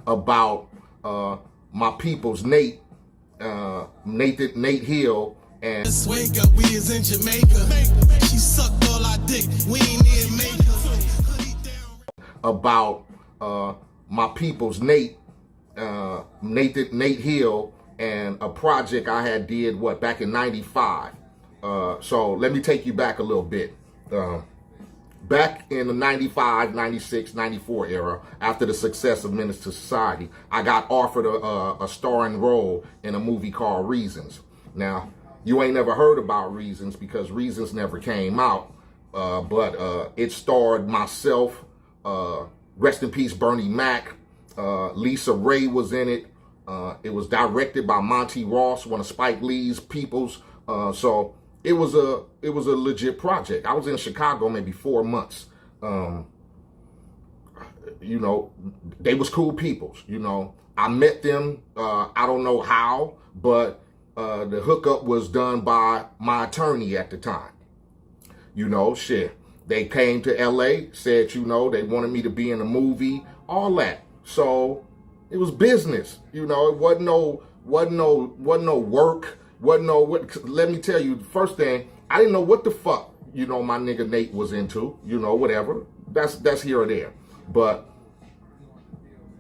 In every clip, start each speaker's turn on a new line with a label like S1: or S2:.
S1: about my people's Nate Hill and
S2: Just wake up, we is in Jamaica. She sucked all our dick, we ain't even make her.
S1: about my people's Nate Hill and a project I had did back in '95. So let me take you back a little bit. Back in the 95, 96, 94 era, after the success of Menace to Society, I got offered a starring role in a movie called Reasons. Now, you ain't never heard about Reasons because Reasons never came out, but it starred myself, rest in peace Bernie Mac, Lisa Ray was in it. It was directed by Monty Ross, one of Spike Lee's peoples. So it was a legit project. I was in Chicago maybe 4 months. You know, they was cool peoples. You know, I met them. I don't know how, but the hookup was done by my attorney at the time. You know, shit. They came to LA, said, you know, they wanted me to be in a movie, all that. So it was business. You know, it wasn't no work. Let me tell you, the first thing, I didn't know what the fuck, you know, my nigga Nate was into, you know, whatever. That's here or there. But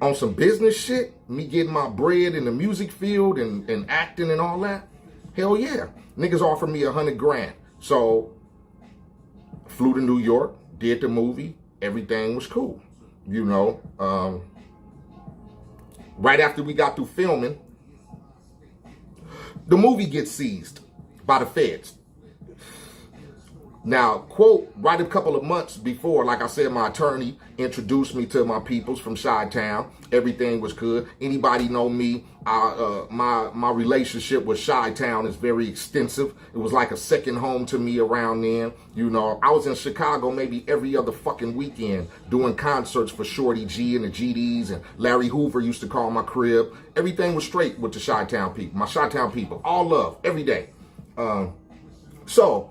S1: on some business shit, me getting my bread in the music field and acting and all that, hell yeah. Niggas offered me $100 grand. So flew to New York, did the movie, everything was cool. You know, right after we got through filming, the movie gets seized by the feds. Now, quote, right a couple of months before, like I said, my attorney introduced me to my peoples from Chi-Town. Everything was good. Anybody know me? My relationship with Chi-Town is very extensive. It was like a second home to me around then. You know, I was in Chicago maybe every other fucking weekend doing concerts for Shorty G and the GDs, and Larry Hoover used to call my crib. Everything was straight with the Chi-Town people. My Chi-Town people, all love, every day. So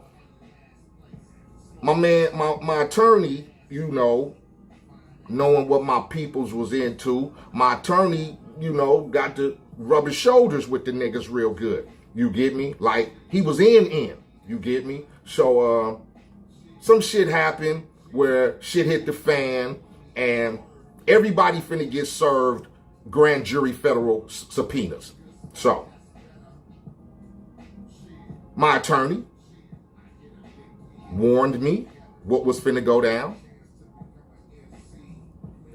S1: my man, my attorney, you know, knowing what my peoples was into, my attorney, you know, got to rub his shoulders with the niggas real good. You get me? Like, he was in. You get me? So, some shit happened where shit hit the fan and everybody finna get served grand jury federal subpoenas. So, my attorney warned me what was finna go down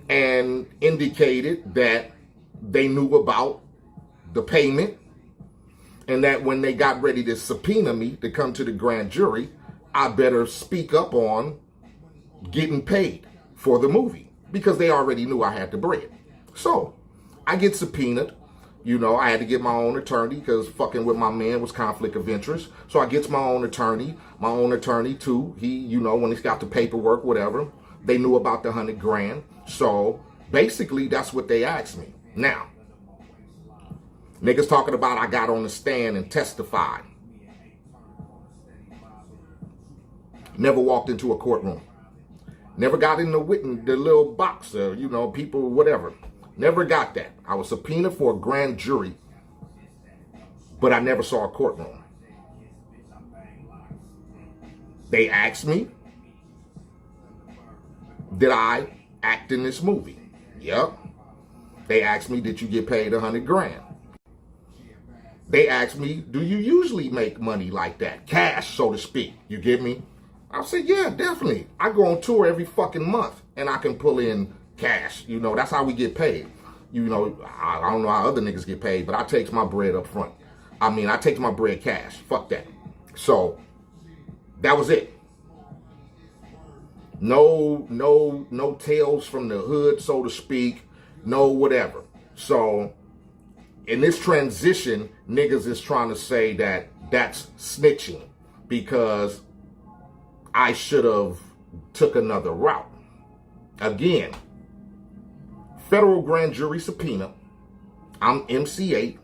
S1: and indicated that they knew about the payment and that when they got ready to subpoena me to come to the grand jury, I better speak up on getting paid for the movie because they already knew I had the bread. So I get subpoenaed. You know, I had to get my own attorney because fucking with my man was conflict of interest. So I gets my own attorney too. He, you know, when he's got the paperwork, whatever, they knew about the $100 grand. So basically that's what they asked me. Now, niggas talking about I got on the stand and testified. Never walked into a courtroom. Never got in the little box, you know, people, whatever. Never got that. I was subpoenaed for a grand jury, but I never saw a courtroom. They asked me, did I act in this movie? Yep. They asked me, did you get paid $100 grand? They asked me, do you usually make money like that? Cash, so to speak. You get me? I said, yeah, definitely. I go on tour every fucking month and I can pull in cash. You know, that's how we get paid. You know, I don't know how other niggas get paid, but I takes my bread up front. I mean, I takes my bread cash. Fuck that. So that was it. No tales from the hood, so to speak. No whatever. So in this transition, niggas is trying to say that that's snitching because I should have took another route. Again, federal grand jury subpoena. I'm MC8,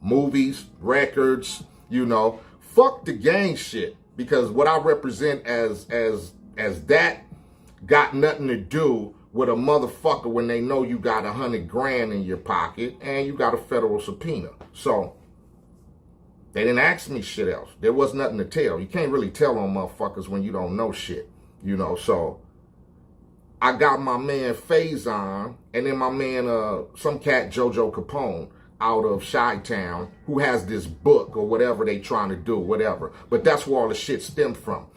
S1: movies, records, you know. Fuck the gang shit, because what I represent as that got nothing to do with a motherfucker when they know you got 100 grand in your pocket and you got a federal subpoena. So they didn't ask me shit else. There was nothing to tell. You can't really tell on motherfuckers when you don't know shit, you know. So I got my man Faison, and then my man, some cat JoJo Capone out of Chi-Town, who has this book or whatever they trying to do, whatever. But that's where all the shit stemmed from.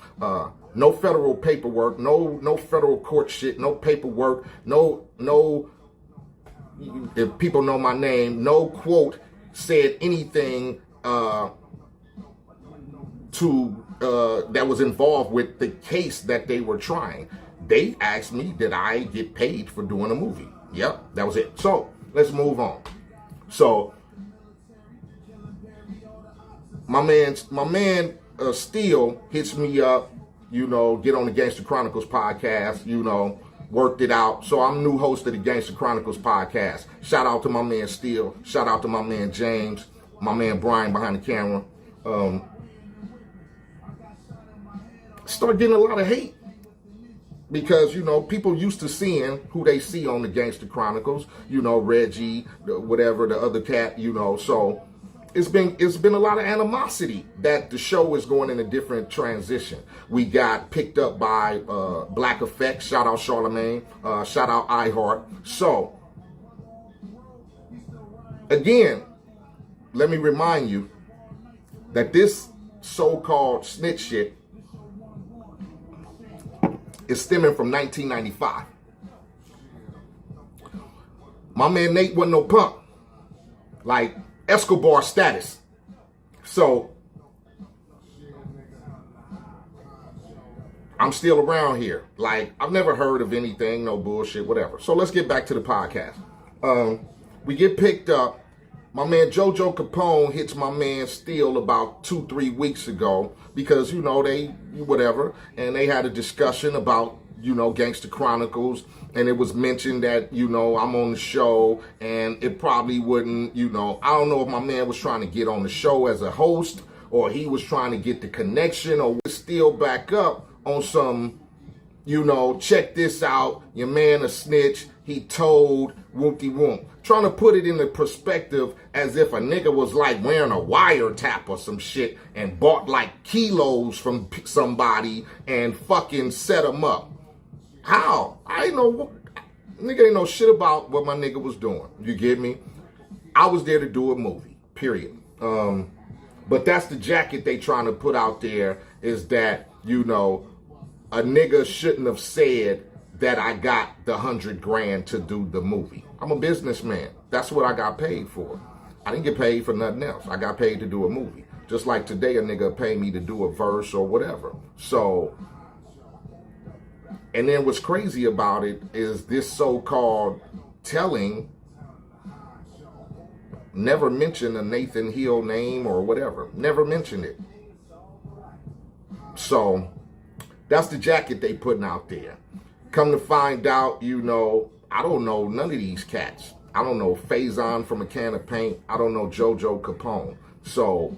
S1: No federal paperwork, no federal court shit, no paperwork, no, if people know my name, no quote said anything that was involved with the case that they were trying. They asked me, did I get paid for doing a movie? Yep, that was it. So let's move on. So my man Steele hits me up, you know, get on the Gangster Chronicles podcast, you know, worked it out. So I'm new host of the Gangster Chronicles podcast. Shout out to my man Steele. Shout out to my man James, my man Brian behind the camera. Start getting a lot of hate because, you know, people used to seeing who they see on the Gangster Chronicles, you know, Reggie, whatever, the other cat, you know. So it's been a lot of animosity that the show is going in a different transition. We got picked up by Black Effect. Shout out Charlemagne. Shout out iHeart. So again, let me remind you that this so-called snitch shit is stemming from 1995. My man Nate wasn't no punk. Like Escobar status. So I'm still around here. Like, I've never heard of anything, no bullshit, whatever. So let's get back to the podcast. We get picked up. My man JoJo Capone hits my man Steele about 2-3 weeks ago because, you know, they, whatever, and they had a discussion about, you know, Gangster Chronicles, and it was mentioned that, you know, I'm on the show, and it probably wouldn't, you know, I don't know if my man was trying to get on the show as a host, or he was trying to get the connection, or Steele back up on some, you know, check this out, your man a snitch, he told whoop-de-whoop. Trying to put it in the perspective as if a nigga was like wearing a wiretap or some shit and bought like kilos from somebody and fucking set him up. How? I ain't know, nigga ain't know shit about what my nigga was doing. You get me? I was there to do a movie, period. But that's the jacket they trying to put out there, is that, you know, a nigga shouldn't have said that I got the 100 grand to do the movie. I'm a businessman. That's what I got paid for. I didn't get paid for nothing else. I got paid to do a movie. Just like today, a nigga paid me to do a verse or whatever. So, and then what's crazy about it is this so-called telling never mentioned a Nathan Hill name or whatever. Never mentioned it. So, that's the jacket they putting out there. Come to find out, you know, I don't know none of these cats. I don't know Faison from a can of paint. I don't know JoJo Capone. So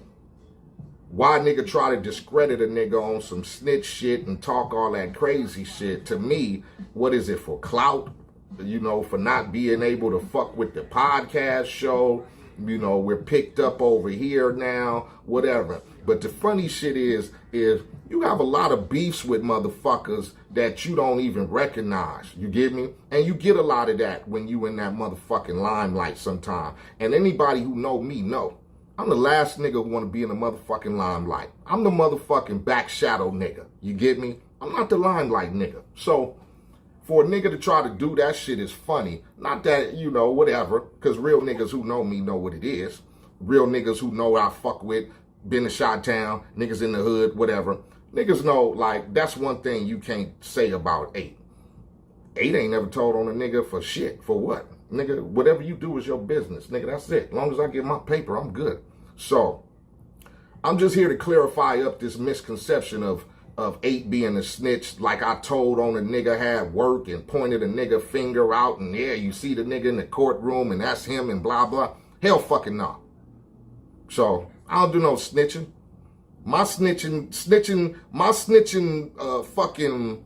S1: why nigga try to discredit a nigga on some snitch shit and talk all that crazy shit? To me, what is it, for clout? You know, for not being able to fuck with the podcast show? You know, we're picked up over here now, whatever. But the funny shit is you have a lot of beefs with motherfuckers that you don't even recognize. You get me? And you get a lot of that when you in that motherfucking limelight sometime. And anybody who know me know, I'm the last nigga who want to be in the motherfucking limelight. I'm the motherfucking back shadow nigga. You get me? I'm not the limelight nigga. So for a nigga to try to do that shit is funny. Not that, you know, whatever, because real niggas who know me know what it is. Real niggas who know I fuck with, been to Chi-Town, niggas in the hood, whatever. Niggas know, like, that's one thing you can't say about 8. 8 ain't never told on a nigga for shit. For what? Nigga, whatever you do is your business. Nigga, that's it. As long as I get my paper, I'm good. So, I'm just here to clarify up this misconception of 8 being a snitch, like I told on a nigga had work and pointed a nigga finger out, and yeah, you see the nigga in the courtroom and that's him and blah, blah. Hell fucking no. So, I don't do no snitching. My snitching, fucking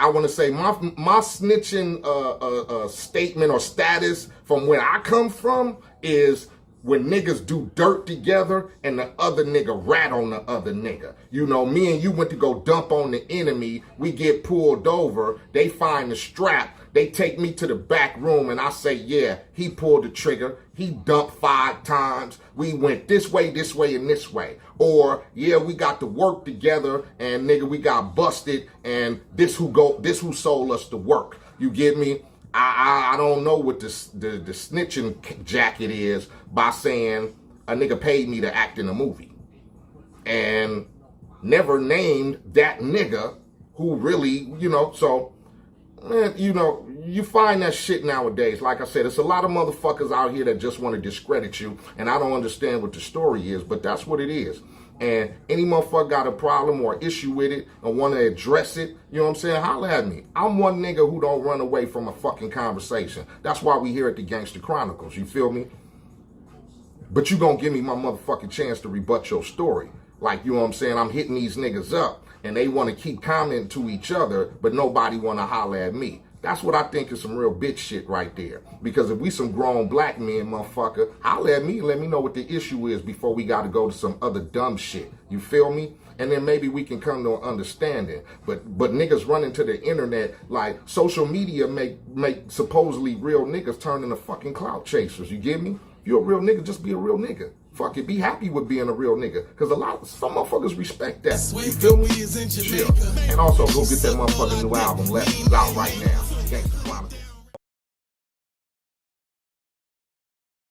S1: I want to say my snitching statement or status from where I come from is when niggas do dirt together and the other nigga rat on the other nigga. You know, me and you went to go dump on the enemy. We get pulled over. They find the strap. They take me to the back room and I say, yeah, he pulled the trigger. He dumped 5 times. We went this way, and this way. Or, yeah, we got to work together and nigga, we got busted and this who sold us the work. You get me? I don't know what the snitching jacket is by saying a nigga paid me to act in a movie. And never named that nigga who really, you know, so, man, you know, you find that shit nowadays. Like I said, it's a lot of motherfuckers out here that just want to discredit you, and I don't understand what the story is, but that's what it is. And any motherfucker got a problem or issue with it and want to address it, you know what I'm saying? Holla at me. I'm one nigga who don't run away from a fucking conversation. That's why we here at the Gangster Chronicles, you feel me? But you gonna give me my motherfucking chance to rebut your story. Like, you know what I'm saying? I'm hitting these niggas up and they want to keep commenting to each other, but nobody want to holler at me. That's what I think is some real bitch shit right there. Because if we some grown black men, motherfucker, holler at me and let me know what the issue is before we got to go to some other dumb shit. You feel me? And then maybe we can come to an understanding. But niggas running to the internet, like social media make supposedly real niggas turn into fucking clout chasers. You get me? If you're a real nigga, just be a real nigga. Fuck it, be happy with being a real nigga. Because some motherfuckers respect that. You feel me? Chill. And also, go get that motherfucking new album. It's out right now. Gangsta.